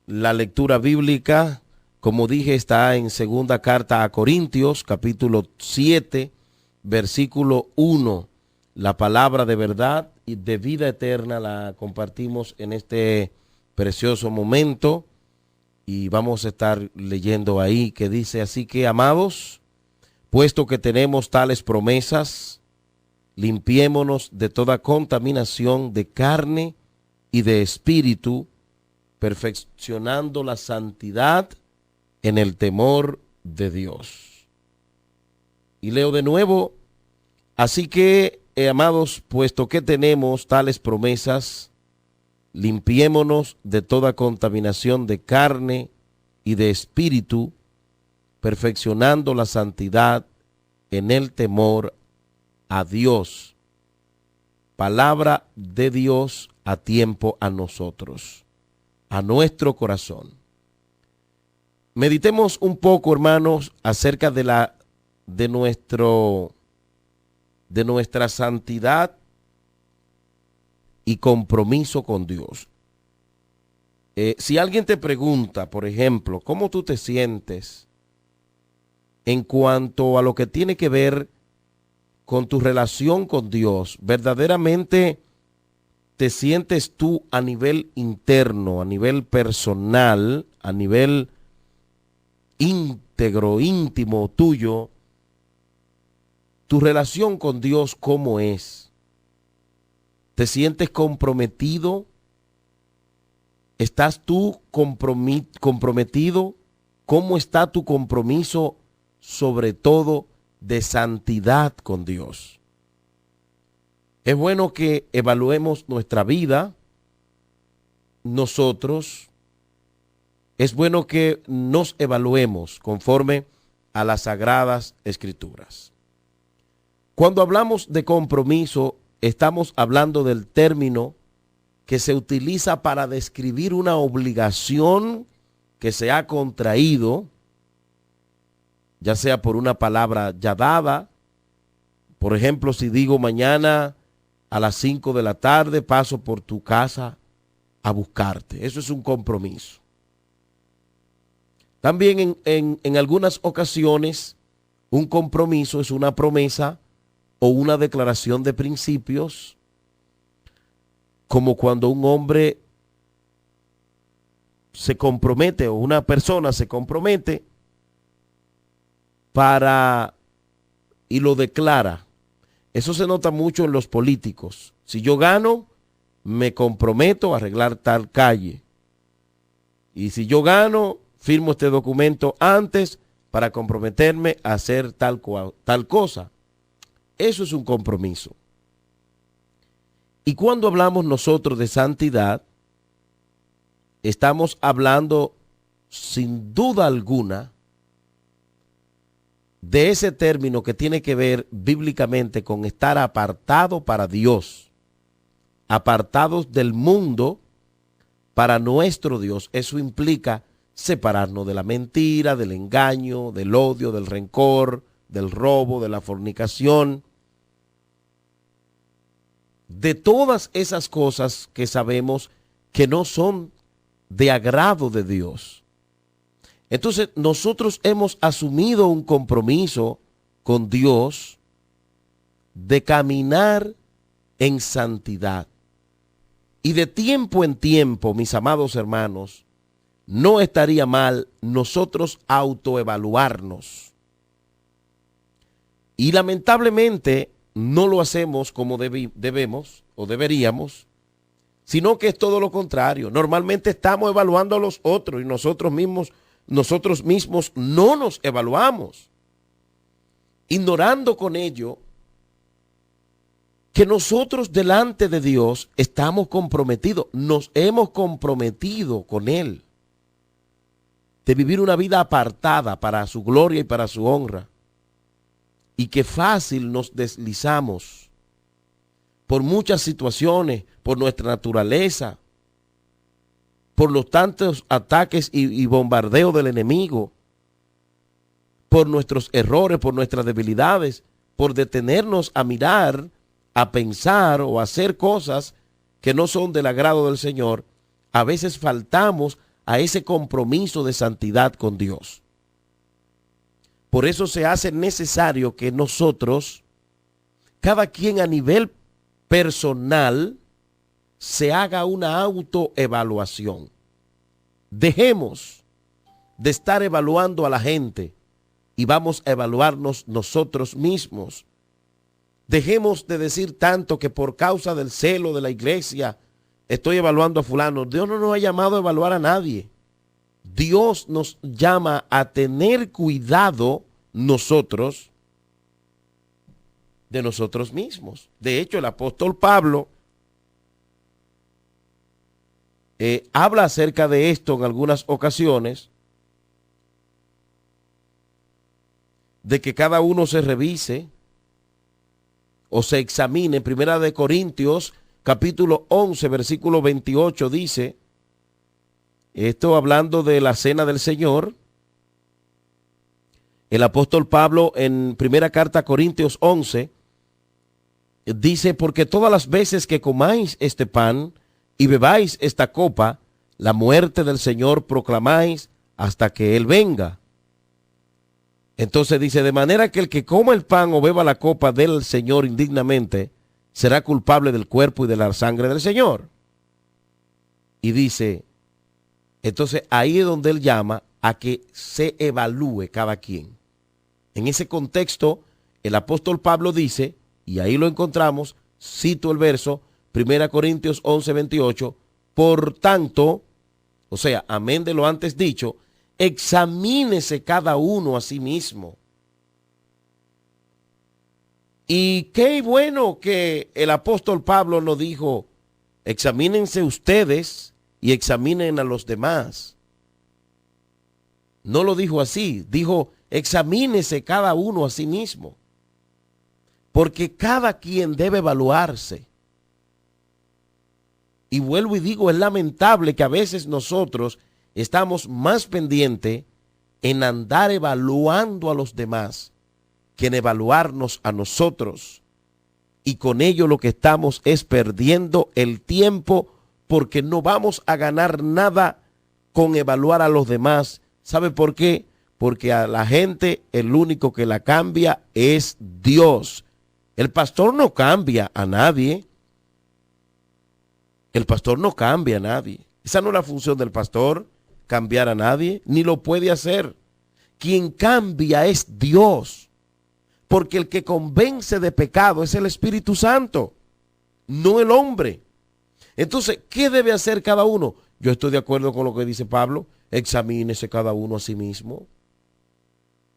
La lectura bíblica, como dije, está en segunda carta a Corintios, capítulo 7, versículo 1. La palabra de verdad y de vida eterna la compartimos en este precioso momento y vamos a estar leyendo ahí que dice: así que, amados, puesto que tenemos tales promesas, limpiémonos de toda contaminación de carne y de espíritu, perfeccionando la santidad en el temor de Dios. Y leo de nuevo: así que, amados, puesto que tenemos tales promesas, limpiémonos de toda contaminación de carne y de espíritu, perfeccionando la santidad en el temor a Dios. Palabra de Dios a tiempo a nosotros, a nuestro corazón. Meditemos un poco, hermanos, acerca de nuestra santidad y compromiso con Dios. Si alguien te pregunta, por ejemplo, ¿cómo tú te sientes en cuanto a lo que tiene que ver con tu relación con Dios? ¿Verdaderamente te sientes tú a nivel interno, a nivel personal, a nivel íntegro, íntimo tuyo, tu relación con Dios cómo es? ¿Te sientes comprometido? ¿Estás tú comprometido? ¿Cómo está tu compromiso, sobre todo de santidad con Dios? Es bueno que evaluemos nuestra vida, nosotros. Es bueno que nos evaluemos conforme a las Sagradas Escrituras. Cuando hablamos de compromiso, estamos hablando del término que se utiliza para describir una obligación que se ha contraído, ya sea por una palabra ya dada. Por ejemplo, si digo mañana a las 5 de la tarde paso por tu casa a buscarte, eso es un compromiso. También en algunas ocasiones un compromiso es una promesa o una declaración de principios, como cuando un hombre se compromete o una persona se compromete y lo declara. Eso se nota mucho en los políticos. Si yo gano, me comprometo a arreglar tal calle. Y si yo gano, firmo este documento antes para comprometerme a hacer tal cosa. Eso es un compromiso. Y cuando hablamos nosotros de santidad, estamos hablando sin duda alguna de ese término que tiene que ver bíblicamente con estar apartado para Dios, apartados del mundo para nuestro Dios. Eso implica separarnos de la mentira, del engaño, del odio, del rencor, del robo, de la fornicación, de todas esas cosas que sabemos que no son de agrado de Dios. Entonces nosotros hemos asumido un compromiso con Dios de caminar en santidad. Y de tiempo en tiempo, mis amados hermanos, no estaría mal nosotros autoevaluarnos. Y lamentablemente no lo hacemos como debemos o deberíamos, sino que es todo lo contrario. Normalmente estamos evaluando a los otros y nosotros mismos no nos evaluamos, ignorando con ello que nosotros delante de Dios estamos comprometidos, nos hemos comprometido con Él de vivir una vida apartada para su gloria y para su honra, y que fácil nos deslizamos por muchas situaciones, por nuestra naturaleza, por los tantos ataques y bombardeos del enemigo, por nuestros errores, por nuestras debilidades, por detenernos a mirar, a pensar o a hacer cosas que no son del agrado del Señor. A veces faltamos a ese compromiso de santidad con Dios. Por eso se hace necesario que nosotros, cada quien a nivel personal, se haga una autoevaluación. Dejemos de estar evaluando a la gente y vamos a evaluarnos nosotros mismos. Dejemos de decir tanto que por causa del celo de la iglesia estoy evaluando a fulano. Dios no nos ha llamado a evaluar a nadie. Dios nos llama a tener cuidado nosotros de nosotros mismos. De hecho, el apóstol Pablo habla acerca de esto en algunas ocasiones, de que cada uno se revise o se examine. En Primera de Corintios, capítulo 11, versículo 28, dice, esto hablando de la cena del Señor, el apóstol Pablo en primera carta a Corintios 11, dice, porque todas las veces que comáis este pan y bebáis esta copa, la muerte del Señor proclamáis hasta que Él venga. Entonces dice, de manera que el que coma el pan o beba la copa del Señor indignamente, será culpable del cuerpo y de la sangre del Señor. Y dice, entonces ahí es donde él llama a que se evalúe cada quien. En ese contexto, el apóstol Pablo dice, y ahí lo encontramos, cito el verso, 1 Corintios 11, 28, por tanto, o sea, amén de lo antes dicho, examínese cada uno a sí mismo. Y qué bueno que el apóstol Pablo nos dijo, examínense ustedes y examinen a los demás. No lo dijo así, dijo, examínese cada uno a sí mismo. Porque cada quien debe evaluarse. Y vuelvo y digo, es lamentable que a veces nosotros estamos más pendientes en andar evaluando a los demás que en evaluarnos a nosotros. Y con ello lo que estamos es perdiendo el tiempo, porque no vamos a ganar nada con evaluar a los demás. ¿Sabe por qué? Porque a la gente el único que la cambia es Dios. El pastor no cambia a nadie. El pastor no cambia a nadie. Esa no es la función del pastor, cambiar a nadie, ni lo puede hacer. Quien cambia es Dios. Porque el que convence de pecado es el Espíritu Santo, no el hombre. Entonces, ¿qué debe hacer cada uno? Yo estoy de acuerdo con lo que dice Pablo. Examínese cada uno a sí mismo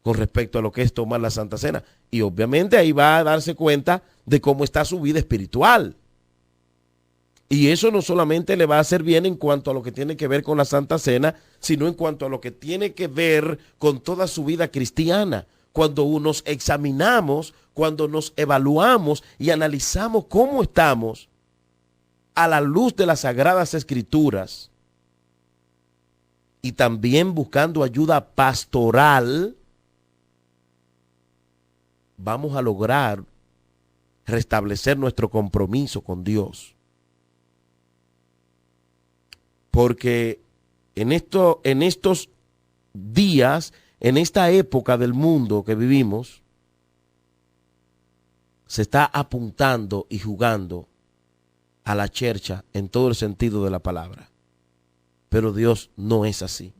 con respecto a lo que es tomar la Santa Cena. Y obviamente ahí va a darse cuenta de cómo está su vida espiritual. Y eso no solamente le va a hacer bien en cuanto a lo que tiene que ver con la Santa Cena, sino en cuanto a lo que tiene que ver con toda su vida cristiana. Cuando nos examinamos, cuando nos evaluamos y analizamos cómo estamos a la luz de las Sagradas Escrituras y también buscando ayuda pastoral, vamos a lograr restablecer nuestro compromiso con Dios. Porque en estos días, en esta época del mundo que vivimos, se está apuntando y jugando a la chercha en todo el sentido de la palabra. Pero Dios no es así.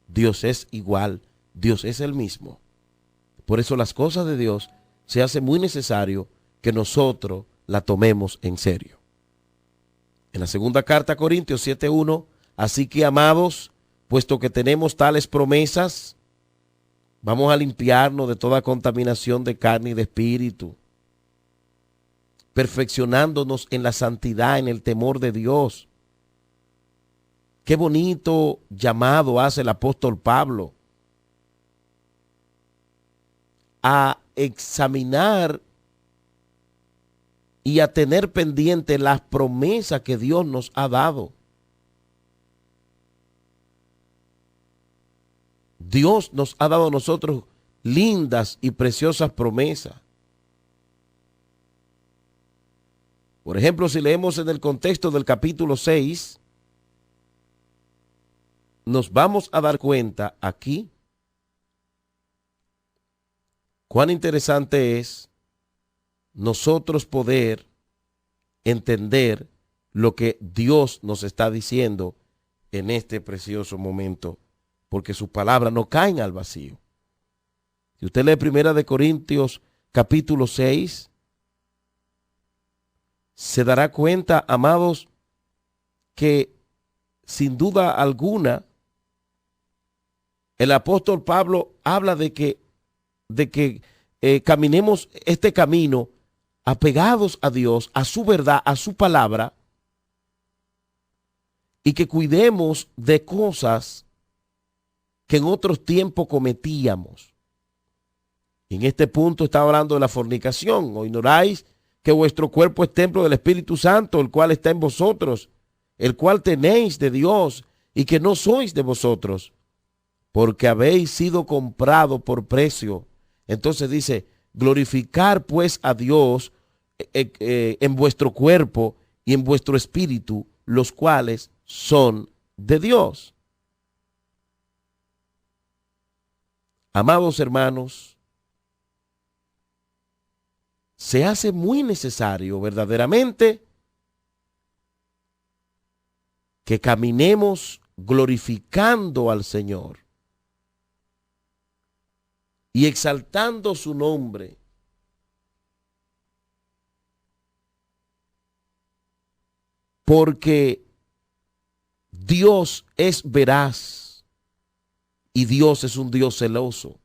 Dios es igual. Dios es el mismo. Por eso las cosas de Dios se hace muy necesario que nosotros la tomemos en serio. En la segunda carta a Corintios 7:1, así que, amados, puesto que tenemos tales promesas, vamos a limpiarnos de toda contaminación de carne y de espíritu, perfeccionándonos en la santidad, en el temor de Dios. Qué bonito llamado hace el apóstol Pablo a examinar y a tener pendiente las promesas que Dios nos ha dado. Dios nos ha dado a nosotros lindas y preciosas promesas. Por ejemplo, si leemos en el contexto del capítulo 6, nos vamos a dar cuenta aquí cuán interesante es nosotros poder entender lo que Dios nos está diciendo en este precioso momento, porque sus palabras no caen al vacío. Si usted lee 1 Corintios capítulo 6, se dará cuenta, amados, que sin duda alguna el apóstol Pablo habla de que caminemos este camino apegados a Dios, a su verdad, a su palabra, y que cuidemos de cosas que en otros tiempos cometíamos. En este punto está hablando de la fornicación. ¿O ignoráis que vuestro cuerpo es templo del Espíritu Santo, el cual está en vosotros, el cual tenéis de Dios, y que no sois de vosotros, porque habéis sido comprado por precio? Entonces dice, glorificar pues a Dios en vuestro cuerpo y en vuestro espíritu, los cuales son de Dios. Amados hermanos, se hace muy necesario verdaderamente que caminemos glorificando al Señor y exaltando su nombre, porque Dios es veraz y Dios es un Dios celoso.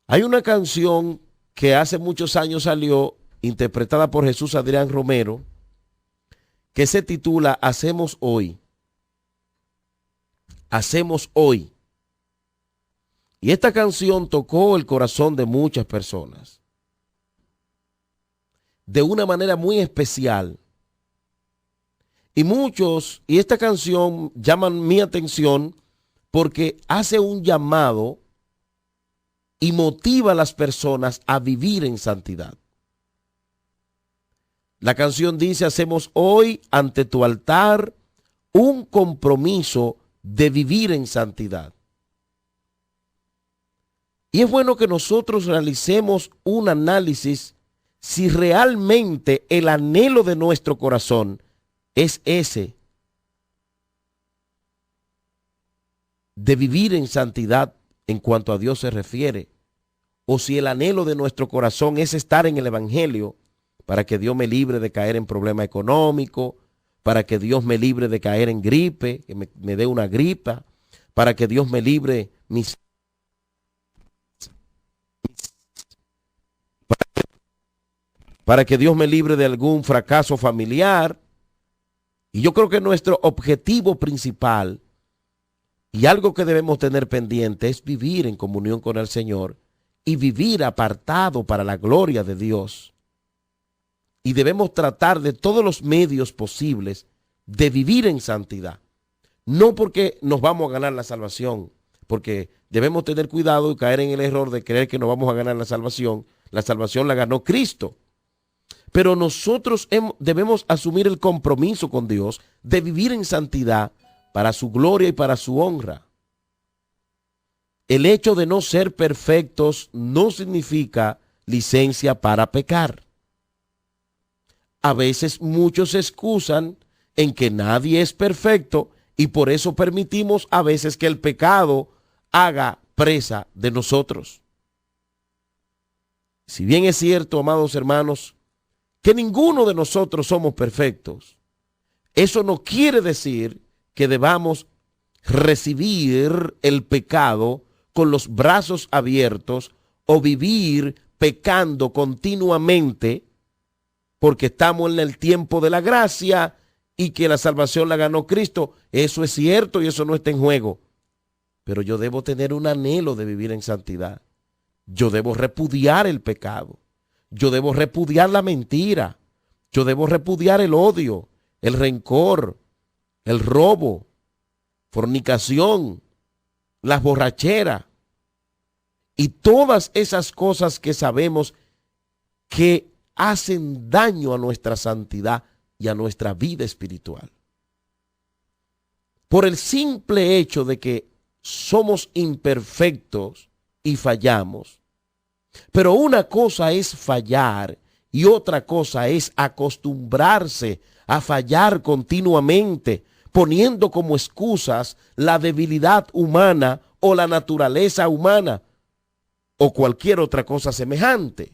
Hay una canción que hace muchos años salió, interpretada por Jesús Adrián Romero, que se titula Hacemos Hoy. Hacemos Hoy. Y esta canción tocó el corazón de muchas personas de una manera muy especial. Y esta canción llama mi atención porque hace un llamado y motiva a las personas a vivir en santidad. La canción dice, hacemos hoy ante tu altar un compromiso de vivir en santidad. Y es bueno que nosotros realicemos un análisis si realmente el anhelo de nuestro corazón es ese, de vivir en santidad en cuanto a Dios se refiere, o si el anhelo de nuestro corazón es estar en el Evangelio para que Dios me libre de caer en problema económico, para que Dios me libre de caer en gripe, que me dé una gripa, para que Dios me libre para que Dios me libre de algún fracaso familiar. Y yo creo que nuestro objetivo principal y algo que debemos tener pendiente es vivir en comunión con el Señor y vivir apartado para la gloria de Dios. Y debemos tratar de todos los medios posibles de vivir en santidad. No porque nos vamos a ganar la salvación, porque debemos tener cuidado y caer en el error de creer que nos vamos a ganar la salvación. La salvación la ganó Cristo. Pero nosotros debemos asumir el compromiso con Dios de vivir en santidad para su gloria y para su honra. El hecho de no ser perfectos no significa licencia para pecar. A veces muchos se excusan en que nadie es perfecto y por eso permitimos a veces que el pecado haga presa de nosotros. Si bien es cierto, amados hermanos, que ninguno de nosotros somos perfectos, eso no quiere decir que debamos recibir el pecado con los brazos abiertos o vivir pecando continuamente porque estamos en el tiempo de la gracia y que la salvación la ganó Cristo. Eso es cierto y eso no está en juego. Pero yo debo tener un anhelo de vivir en santidad. Yo debo repudiar el pecado. Yo debo repudiar la mentira. Yo debo repudiar el odio, el rencor, el robo, fornicación, las borracheras y todas esas cosas que sabemos que hacen daño a nuestra santidad y a nuestra vida espiritual. por el simple hecho de que somos imperfectos y fallamos. Pero una cosa es fallar y otra cosa es acostumbrarse a fallar continuamente, poniendo como excusas la debilidad humana o la naturaleza humana o cualquier otra cosa semejante.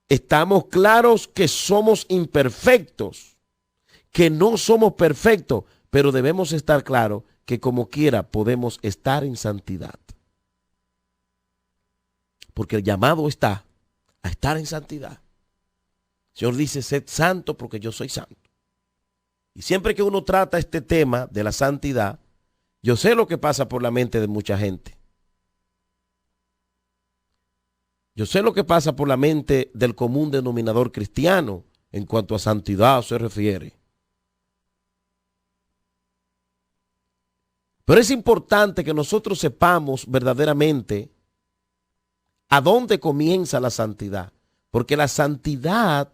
Estamos claros que somos imperfectos, que no somos perfectos, pero debemos estar claros que como quiera podemos estar en santidad. Porque el llamado está a estar en santidad. El Señor dice, sed santo porque yo soy santo. Y siempre que uno trata este tema de la santidad, yo sé lo que pasa por la mente de mucha gente. Yo sé lo que pasa por la mente del común denominador cristiano en cuanto a santidad se refiere. Pero es importante que nosotros sepamos verdaderamente a dónde comienza la santidad. Porque la santidad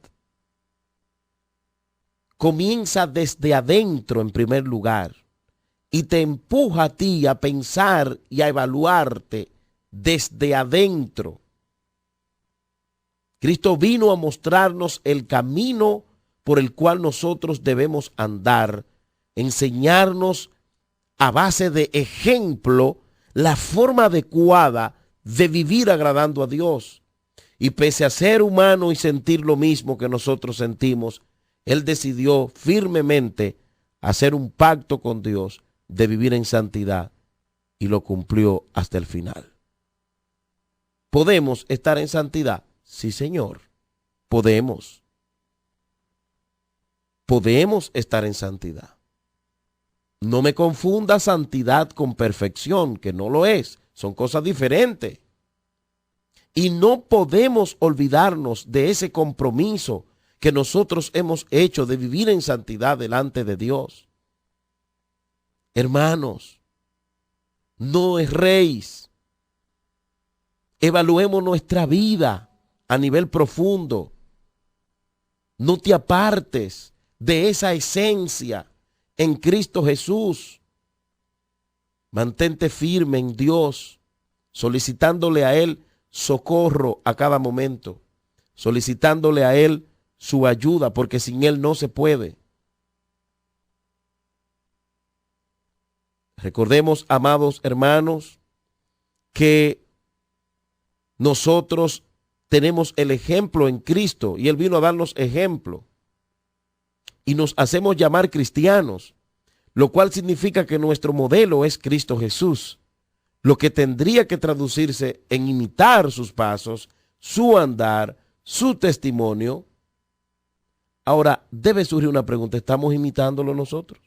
comienza desde adentro en primer lugar y te empuja a ti a pensar y a evaluarte desde adentro. Cristo vino a mostrarnos el camino por el cual nosotros debemos andar, enseñarnos a base de ejemplo la forma adecuada de vivir agradando a Dios. Y pese a ser humano y sentir lo mismo que nosotros sentimos, Él decidió firmemente hacer un pacto con Dios de vivir en santidad y lo cumplió hasta el final. ¿Podemos estar en santidad? Sí, Señor. Podemos. Podemos estar en santidad. No me confunda santidad con perfección, que no lo es. Son cosas diferentes. Y no podemos olvidarnos de ese compromiso que nosotros hemos hecho de vivir en santidad delante de Dios. Hermanos, no erréis. Evaluemos nuestra vida a nivel profundo. No te apartes de esa esencia en Cristo Jesús. Mantente firme en Dios, solicitándole a Él socorro a cada momento, solicitándole a Él su ayuda, porque sin Él no se puede. Recordemos, amados hermanos, que nosotros tenemos el ejemplo en Cristo y Él vino a darnos ejemplo. Y nos hacemos llamar cristianos, lo cual significa que nuestro modelo es Cristo Jesús, lo que tendría que traducirse en imitar sus pasos, su andar, su testimonio. Ahora, debe surgir una pregunta, ¿estamos imitándolo nosotros?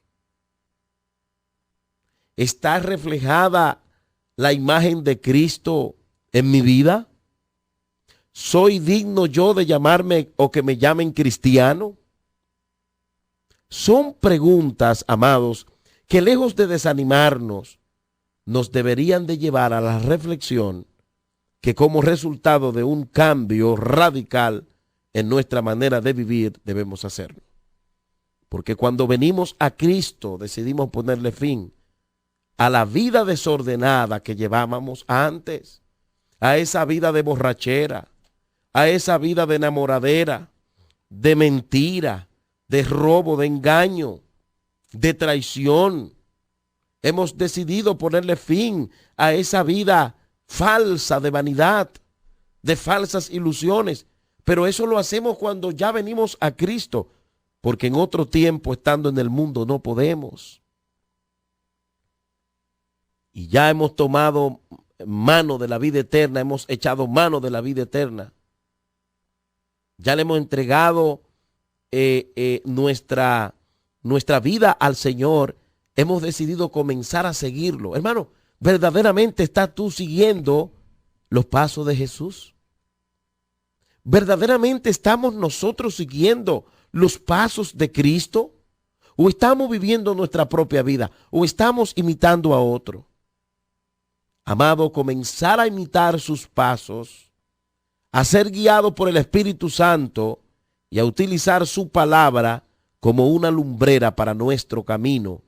¿Está reflejada la imagen de Cristo en mi vida? ¿Soy digno yo de llamarme o que me llamen cristiano? Son preguntas, amados, que lejos de desanimarnos, nos deberían de llevar a la reflexión que como resultado de un cambio radical en nuestra manera de vivir debemos hacerlo. Porque cuando venimos a Cristo decidimos ponerle fin a la vida desordenada que llevábamos antes, a esa vida de borrachera, a esa vida de enamoradera, de mentira, de robo, de engaño, de traición. Hemos decidido ponerle fin a esa vida falsa de vanidad, de falsas ilusiones. Pero eso lo hacemos cuando ya venimos a Cristo, porque en otro tiempo, estando en el mundo, no podemos. Y ya hemos tomado mano de la vida eterna, hemos echado mano de la vida eterna. Ya le hemos entregado nuestra vida al Señor. Hemos decidido comenzar a seguirlo. Hermano, ¿verdaderamente estás tú siguiendo los pasos de Jesús? ¿Verdaderamente estamos nosotros siguiendo los pasos de Cristo? ¿O estamos viviendo nuestra propia vida? ¿O estamos imitando a otro? Amado, comenzar a imitar sus pasos, a ser guiado por el Espíritu Santo y a utilizar su palabra como una lumbrera para nuestro camino,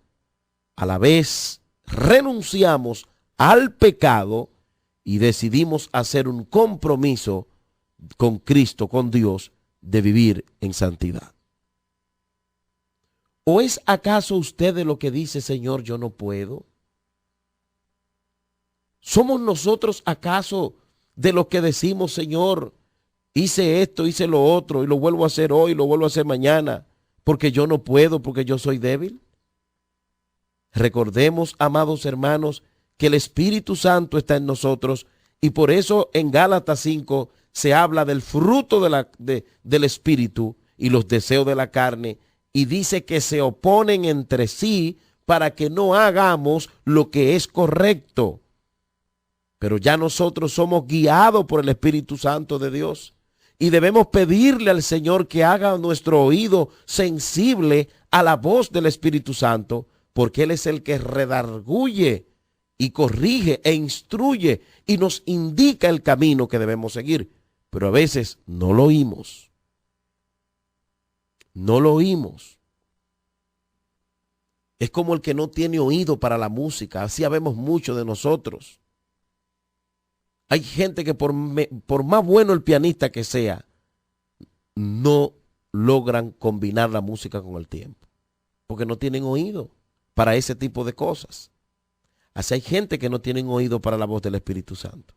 a la vez renunciamos al pecado y decidimos hacer un compromiso con Cristo, con Dios, de vivir en santidad. ¿O es acaso usted de lo que dice, Señor, yo no puedo? ¿Somos nosotros acaso de los que decimos, Señor, hice esto, hice lo otro y lo vuelvo a hacer hoy, lo vuelvo a hacer mañana, porque yo no puedo, porque yo soy débil? Recordemos, amados hermanos, que el Espíritu Santo está en nosotros y por eso en Gálatas 5 se habla del fruto del Espíritu y los deseos de la carne y dice que se oponen entre sí para que no hagamos lo que es correcto. Pero ya nosotros somos guiados por el Espíritu Santo de Dios y debemos pedirle al Señor que haga nuestro oído sensible a la voz del Espíritu Santo, porque Él es el que redarguye y corrige e instruye y nos indica el camino que debemos seguir. Pero a veces no lo oímos. No lo oímos. Es como el que no tiene oído para la música. Así habemos mucho de nosotros. Hay gente que por más bueno el pianista que sea, no logran combinar la música con el tiempo. Porque no tienen oído para ese tipo de cosas. Así hay gente que no tienen oído para la voz del Espíritu Santo.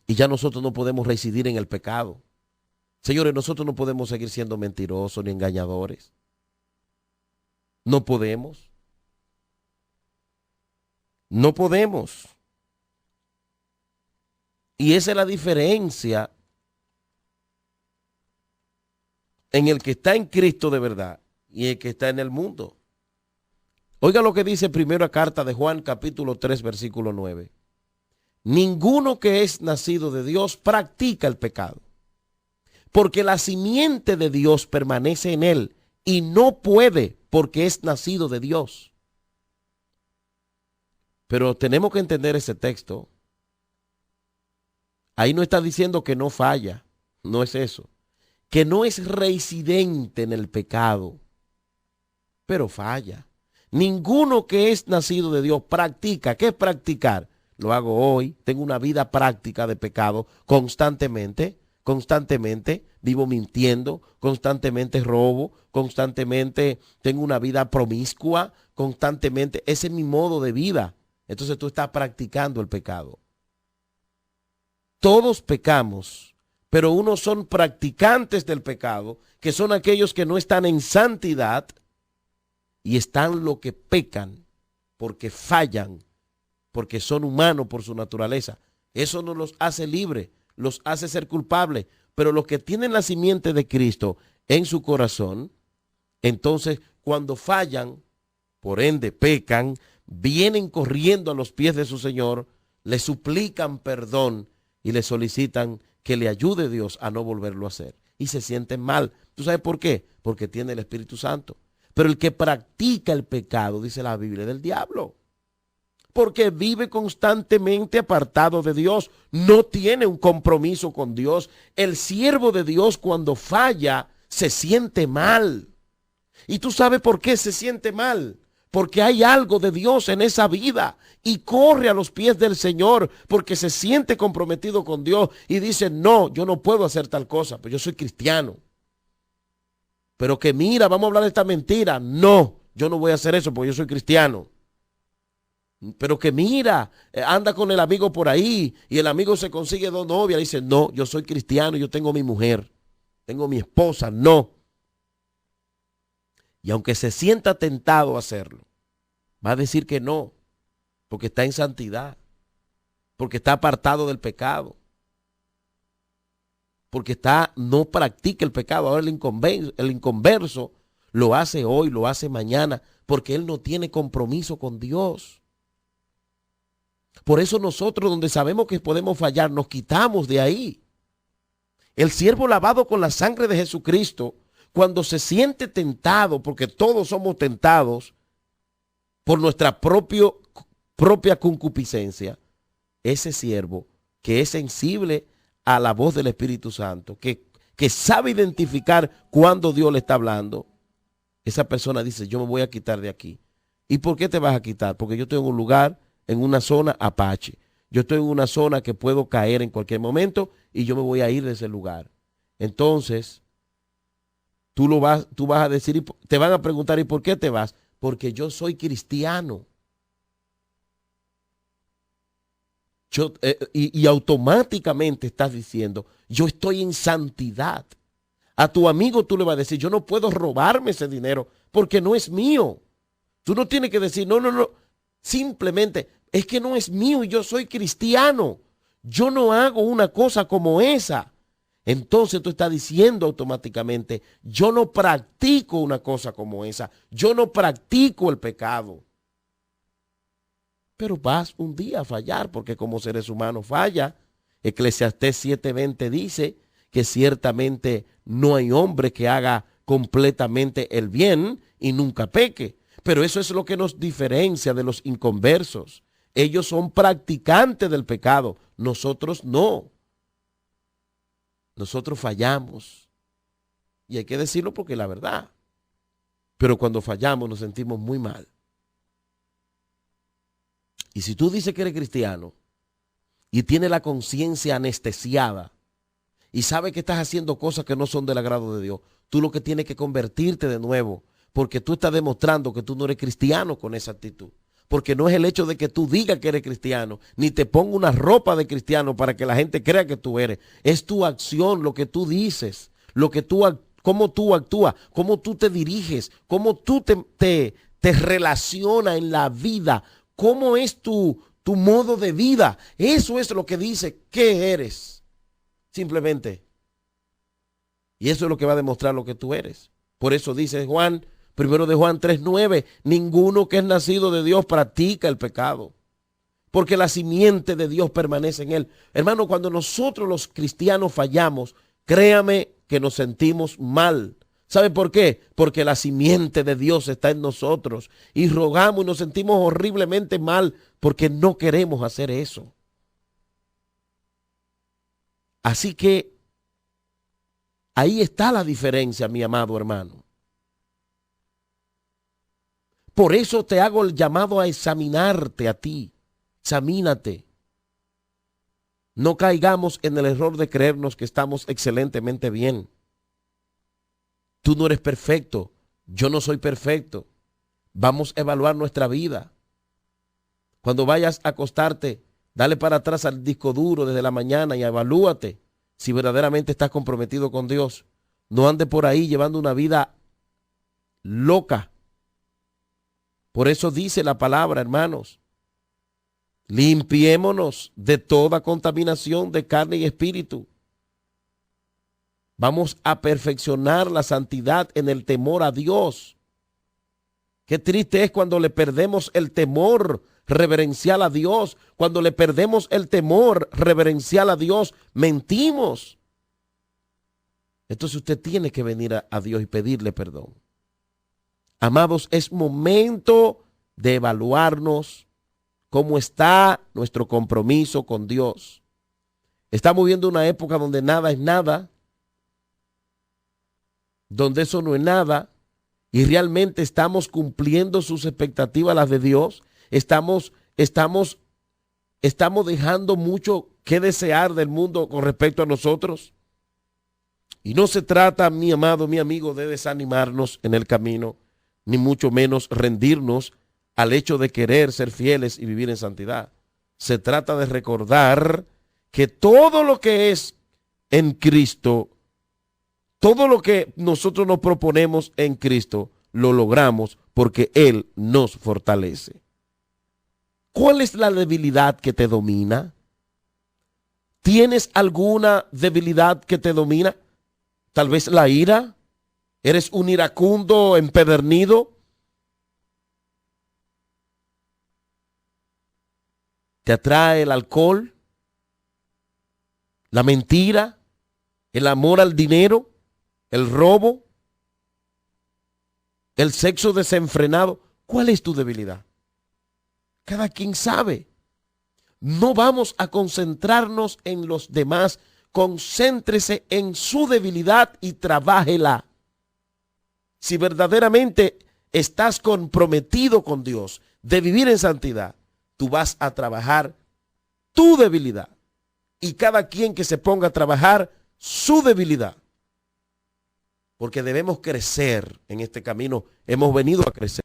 Y ya nosotros no podemos residir en el pecado. Señores, nosotros no podemos seguir siendo mentirosos ni engañadores. No podemos. No podemos. Y esa es la diferencia en el que está en Cristo de verdad y el que está en el mundo. Oiga lo que dice primera carta de Juan, capítulo 3, versículo 9. Ninguno que es nacido de Dios practica el pecado, porque la simiente de Dios permanece en él y no puede porque es nacido de Dios. Pero tenemos que entender ese texto. Ahí no está diciendo que no falla, no es eso. Que no es reincidente en el pecado, pero falla. Ninguno que es nacido de Dios practica. ¿Qué es practicar? Lo hago hoy, tengo una vida práctica de pecado constantemente, vivo mintiendo, constantemente robo, constantemente tengo una vida promiscua, constantemente, ese es mi modo de vida. Entonces tú estás practicando el pecado. Todos pecamos, pero unos son practicantes del pecado, que son aquellos que no están en santidad y están los que pecan porque fallan, porque son humanos por su naturaleza. Eso no los hace libres, los hace ser culpables. Pero los que tienen la simiente de Cristo en su corazón, entonces cuando fallan, por ende pecan, vienen corriendo a los pies de su Señor, le suplican perdón y le solicitan que le ayude Dios a no volverlo a hacer. Y se sienten mal. ¿Tú sabes por qué? Porque tiene el Espíritu Santo. Pero el que practica el pecado, dice la Biblia, del diablo. Porque vive constantemente apartado de Dios, no tiene un compromiso con Dios. El siervo de Dios cuando falla se siente mal. ¿Y tú sabes por qué se siente mal? Porque hay algo de Dios en esa vida y corre a los pies del Señor porque se siente comprometido con Dios y dice, no, yo no puedo hacer tal cosa, pero yo soy cristiano. Pero que mira, vamos a hablar de esta mentira. No, yo no voy a hacer eso porque yo soy cristiano. Pero que mira, anda con el amigo por ahí y el amigo se consigue dos novias y dice, no, yo soy cristiano, yo tengo mi mujer, tengo mi esposa, no. Y aunque se sienta tentado a hacerlo, va a decir que no, porque está en santidad, porque está apartado del pecado, porque no practica el pecado. Ahora el inconverso lo hace hoy, lo hace mañana, porque él no tiene compromiso con Dios. Por eso nosotros, donde sabemos que podemos fallar, nos quitamos de ahí. El siervo lavado con la sangre de Jesucristo, cuando se siente tentado, porque todos somos tentados por nuestra propia concupiscencia, ese siervo que es sensible a la voz del Espíritu Santo, que sabe identificar cuando Dios le está hablando, esa persona dice, yo me voy a quitar de aquí. ¿Y por qué te vas a quitar? Porque yo estoy en un lugar, en una zona apache. Yo estoy en una zona que puedo caer en cualquier momento y yo me voy a ir de ese lugar. Entonces, tú vas a decir, te van a preguntar, ¿y por qué te vas? Porque yo soy cristiano. Y automáticamente estás diciendo, yo estoy en santidad. A tu amigo tú le vas a decir, yo no puedo robarme ese dinero porque no es mío. Tú no tienes que decir, no, no, no. Simplemente, es que no es mío y yo soy cristiano. Yo no hago una cosa como esa. Entonces tú estás diciendo automáticamente, yo no practico una cosa como esa. Yo no practico el pecado. Pero vas un día a fallar porque como seres humanos falla. Eclesiastés 7:20 dice que ciertamente no hay hombre que haga completamente el bien y nunca peque. Pero eso es lo que nos diferencia de los inconversos. Ellos son practicantes del pecado, nosotros no. Nosotros fallamos. Y hay que decirlo porque es la verdad. Pero cuando fallamos nos sentimos muy mal. Y si tú dices que eres cristiano y tienes la conciencia anestesiada y sabes que estás haciendo cosas que no son del agrado de Dios, tú lo que tienes que convertirte de nuevo, porque tú estás demostrando que tú no eres cristiano con esa actitud. Porque no es el hecho de que tú digas que eres cristiano, ni te ponga una ropa de cristiano para que la gente crea que tú eres. Es tu acción, lo que tú dices, cómo tú actúas, cómo tú te diriges, cómo tú te relacionas en la vida. ¿Cómo es tu modo de vida? Eso es lo que dice qué eres. Simplemente. Y eso es lo que va a demostrar lo que tú eres. Por eso dice Juan, primero de Juan 3:9, ninguno que es nacido de Dios practica el pecado, porque la simiente de Dios permanece en él. Hermano, cuando nosotros los cristianos fallamos, créame que nos sentimos mal. ¿Sabe por qué? Porque la simiente de Dios está en nosotros y rogamos y nos sentimos horriblemente mal porque no queremos hacer eso. Así que ahí está la diferencia, mi amado hermano. Por eso te hago el llamado a examinarte a ti. Examínate. No caigamos en el error de creernos que estamos excelentemente bien. Tú no eres perfecto, yo no soy perfecto. Vamos a evaluar nuestra vida. Cuando vayas a acostarte, dale para atrás al disco duro desde la mañana y evalúate si verdaderamente estás comprometido con Dios. No andes por ahí llevando una vida loca. Por eso dice la palabra, hermanos, limpiémonos de toda contaminación de carne y espíritu. Vamos a perfeccionar la santidad en el temor a Dios. Qué triste es cuando le perdemos el temor reverencial a Dios. Cuando le perdemos el temor reverencial a Dios, mentimos. Entonces usted tiene que venir a Dios y pedirle perdón. Amados, es momento de evaluarnos cómo está nuestro compromiso con Dios. Estamos viviendo una época donde nada es nada, donde eso no es nada, y realmente estamos cumpliendo sus expectativas, las de Dios. Estamos dejando mucho que desear del mundo con respecto a nosotros. Y no se trata, mi amado, mi amigo, de desanimarnos en el camino, ni mucho menos rendirnos al hecho de querer ser fieles y vivir en santidad. Se trata de recordar que todo lo que es en Cristo, todo lo que nosotros nos proponemos en Cristo, lo logramos porque Él nos fortalece. ¿Cuál es la debilidad que te domina? ¿Tienes alguna debilidad que te domina? Tal vez la ira. ¿Eres un iracundo empedernido? ¿Te atrae el alcohol, la mentira, el amor al dinero, el robo, el sexo desenfrenado? ¿Cuál es tu debilidad? Cada quien sabe. No vamos a concentrarnos en los demás. Concéntrese en su debilidad y trabájela. Si verdaderamente estás comprometido con Dios de vivir en santidad, tú vas a trabajar tu debilidad. Y cada quien que se ponga a trabajar su debilidad. Porque debemos crecer en este camino. Hemos venido a crecer.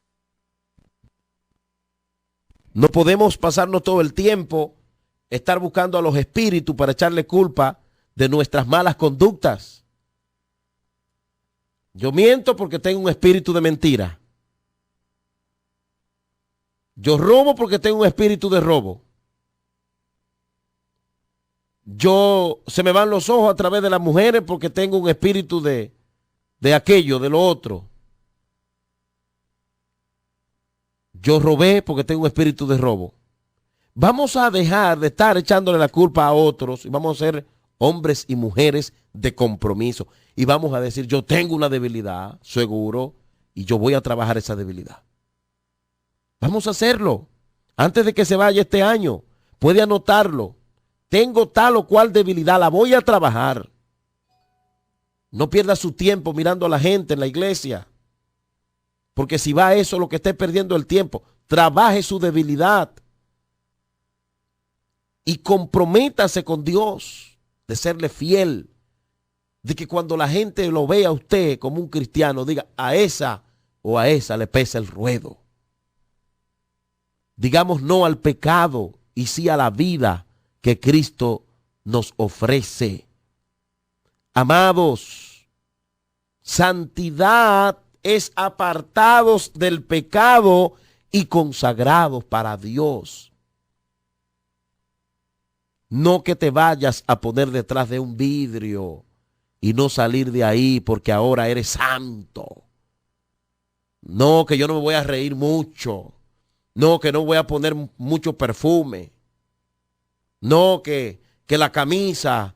No podemos pasarnos todo el tiempo estar buscando a los espíritus para echarle culpa de nuestras malas conductas. Yo miento porque tengo un espíritu de mentira. Yo robo porque tengo un espíritu de robo. Yo se me van los ojos a través de las mujeres porque tengo un espíritu de aquello, de lo otro. Yo robé porque tengo un espíritu de robo. Vamos a dejar de estar echándole la culpa a otros y vamos a ser hombres y mujeres de compromiso. Y vamos a decir, yo tengo una debilidad, seguro, y yo voy a trabajar esa debilidad. Vamos a hacerlo. Antes de que se vaya este año, puede anotarlo. Tengo tal o cual debilidad, la voy a trabajar. No pierda su tiempo mirando a la gente en la iglesia. Porque si va a eso, lo que esté perdiendo el tiempo. Trabaje su debilidad. Y comprométase con Dios de serle fiel. De que cuando la gente lo vea a usted como un cristiano, diga, a esa o a esa le pesa el ruedo. Digamos no al pecado y sí a la vida que Cristo nos ofrece. Amados, santidad es apartados del pecado y consagrados para Dios. No que te vayas a poner detrás de un vidrio y no salir de ahí porque ahora eres santo. No, que yo no me voy a reír mucho. No, que no voy a poner mucho perfume. No, que la camisa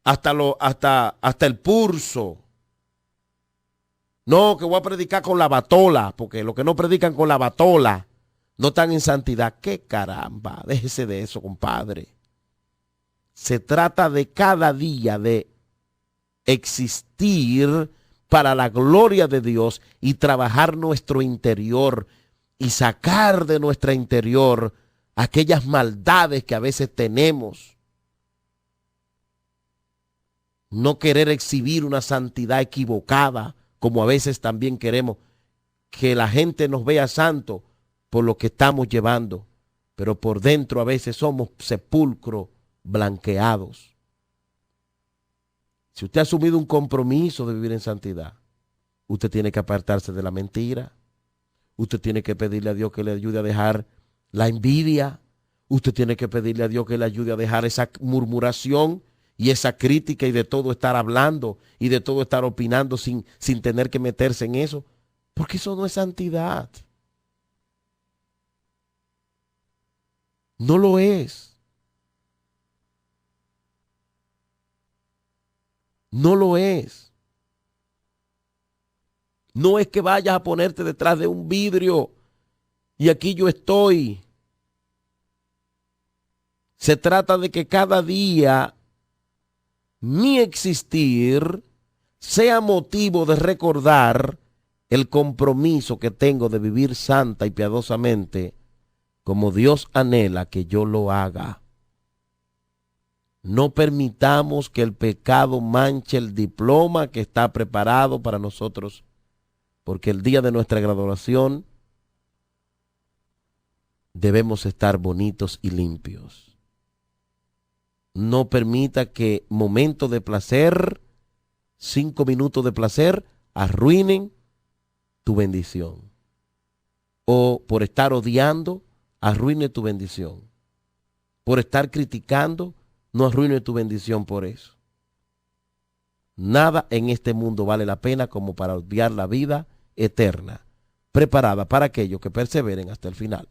hasta el pulso. No, que voy a predicar con la batola, porque los que no predican con la batola no están en santidad. ¡Qué caramba! Déjese de eso, compadre. Se trata de cada día de existir para la gloria de Dios y trabajar nuestro interior y sacar de nuestro interior aquellas maldades que a veces tenemos. No querer exhibir una santidad equivocada, como a veces también queremos que la gente nos vea santo por lo que estamos llevando, pero por dentro a veces somos sepulcros blanqueados. Si usted ha asumido un compromiso de vivir en santidad, usted tiene que apartarse de la mentira. Usted tiene que pedirle a Dios que le ayude a dejar la envidia. Usted tiene que pedirle a Dios que le ayude a dejar esa murmuración y esa crítica y de todo estar hablando y de todo estar opinando sin tener que meterse en eso. Porque eso no es santidad. No lo es. No lo es. No es que vayas a ponerte detrás de un vidrio y aquí yo estoy. Se trata de que cada día mi existir sea motivo de recordar el compromiso que tengo de vivir santa y piadosamente como Dios anhela que yo lo haga. No permitamos que el pecado manche el diploma que está preparado para nosotros, porque el día de nuestra graduación debemos estar bonitos y limpios. No permita que momentos de placer, 5 minutos de placer, arruinen tu bendición. O por estar odiando, arruine tu bendición. Por estar criticando, no arruine tu bendición por eso. Nada en este mundo vale la pena como para obviar la vida eterna, preparada para aquellos que perseveren hasta el final.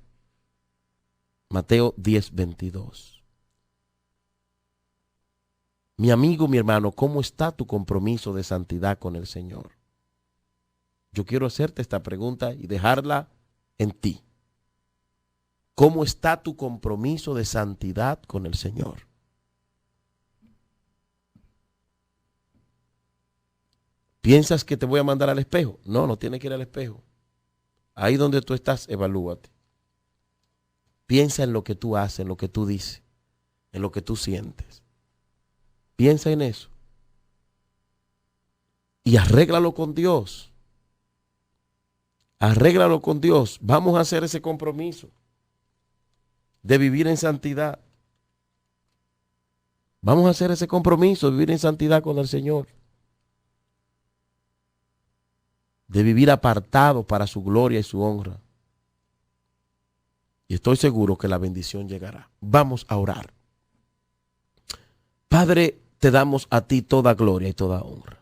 Mateo 10:22. Mi amigo, mi hermano, ¿cómo está tu compromiso de santidad con el Señor? Yo quiero hacerte esta pregunta y dejarla en ti. ¿Cómo está tu compromiso de santidad con el Señor? ¿Piensas que te voy a mandar al espejo? No, no tienes que ir al espejo. Ahí donde tú estás, evalúate. Piensa en lo que tú haces, en lo que tú dices, en lo que tú sientes. Piensa en eso. Y arréglalo con Dios. Arréglalo con Dios. Vamos a hacer ese compromiso de vivir en santidad. Vamos a hacer ese compromiso de vivir en santidad con el Señor. De vivir apartado para su gloria y su honra. Y estoy seguro que la bendición llegará. Vamos a orar. Padre, te damos a ti toda gloria y toda honra.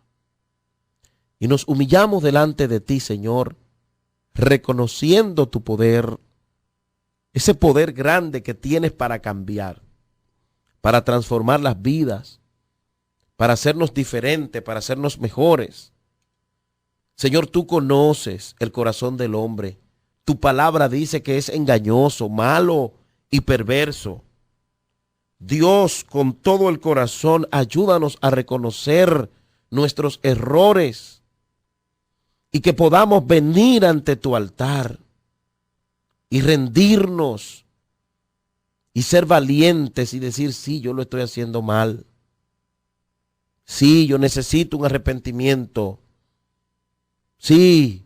Y nos humillamos delante de ti, Señor, reconociendo tu poder, ese poder grande que tienes para cambiar, para transformar las vidas, para hacernos diferentes, para hacernos mejores. Señor, tú conoces el corazón del hombre. Tu palabra dice que es engañoso, malo y perverso. Dios, con todo el corazón, ayúdanos a reconocer nuestros errores y que podamos venir ante tu altar y rendirnos y ser valientes y decir, sí, yo lo estoy haciendo mal. Sí, yo necesito un arrepentimiento. Sí,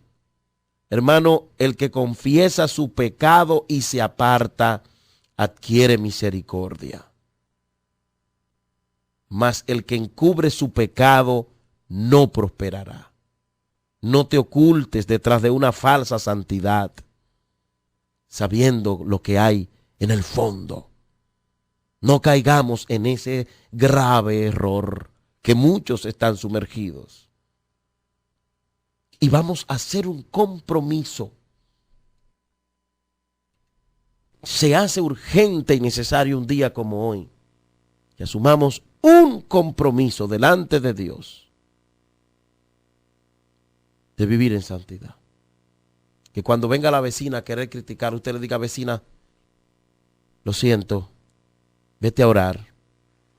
hermano, el que confiesa su pecado y se aparta, adquiere misericordia. Mas el que encubre su pecado no prosperará. No te ocultes detrás de una falsa santidad, sabiendo lo que hay en el fondo. No caigamos en ese grave error que muchos están sumergidos. Y vamos a hacer un compromiso. Se hace urgente y necesario un día como hoy que asumamos un compromiso delante de Dios de vivir en santidad. Que cuando venga la vecina a querer criticar, usted le diga, vecina, lo siento, vete a orar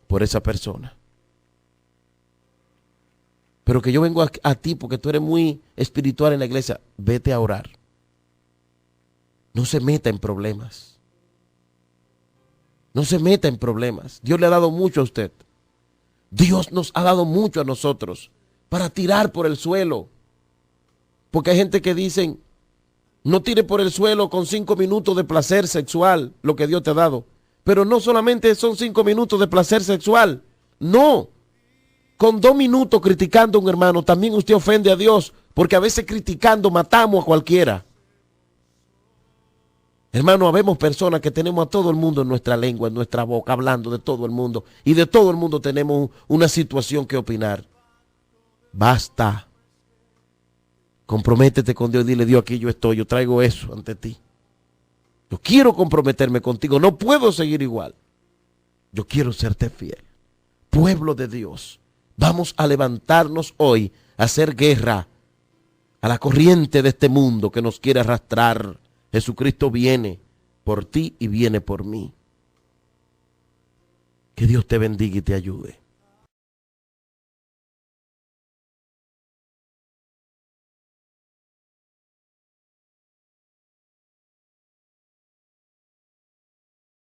por esa persona. Pero que yo vengo a ti porque tú eres muy espiritual en la iglesia, vete a orar. No se meta en problemas. No se meta en problemas. Dios le ha dado mucho a usted. Dios nos ha dado mucho a nosotros para tirar por el suelo. Porque hay gente que dicen, no tire por el suelo con 5 minutos de placer sexual, lo que Dios te ha dado. Pero no solamente son 5 minutos de placer sexual. No. Con 2 minutos criticando a un hermano, también usted ofende a Dios. Porque a veces criticando matamos a cualquiera. Hermano, habemos personas que tenemos a todo el mundo en nuestra lengua, en nuestra boca, hablando de todo el mundo. Y de todo el mundo tenemos una situación que opinar. Basta. Comprométete con Dios y dile, Dios, aquí yo estoy, yo traigo eso ante ti. Yo quiero comprometerme contigo, no puedo seguir igual. Yo quiero serte fiel. Pueblo de Dios, vamos a levantarnos hoy a hacer guerra a la corriente de este mundo que nos quiere arrastrar. Jesucristo viene por ti y viene por mí. Que Dios te bendiga y te ayude.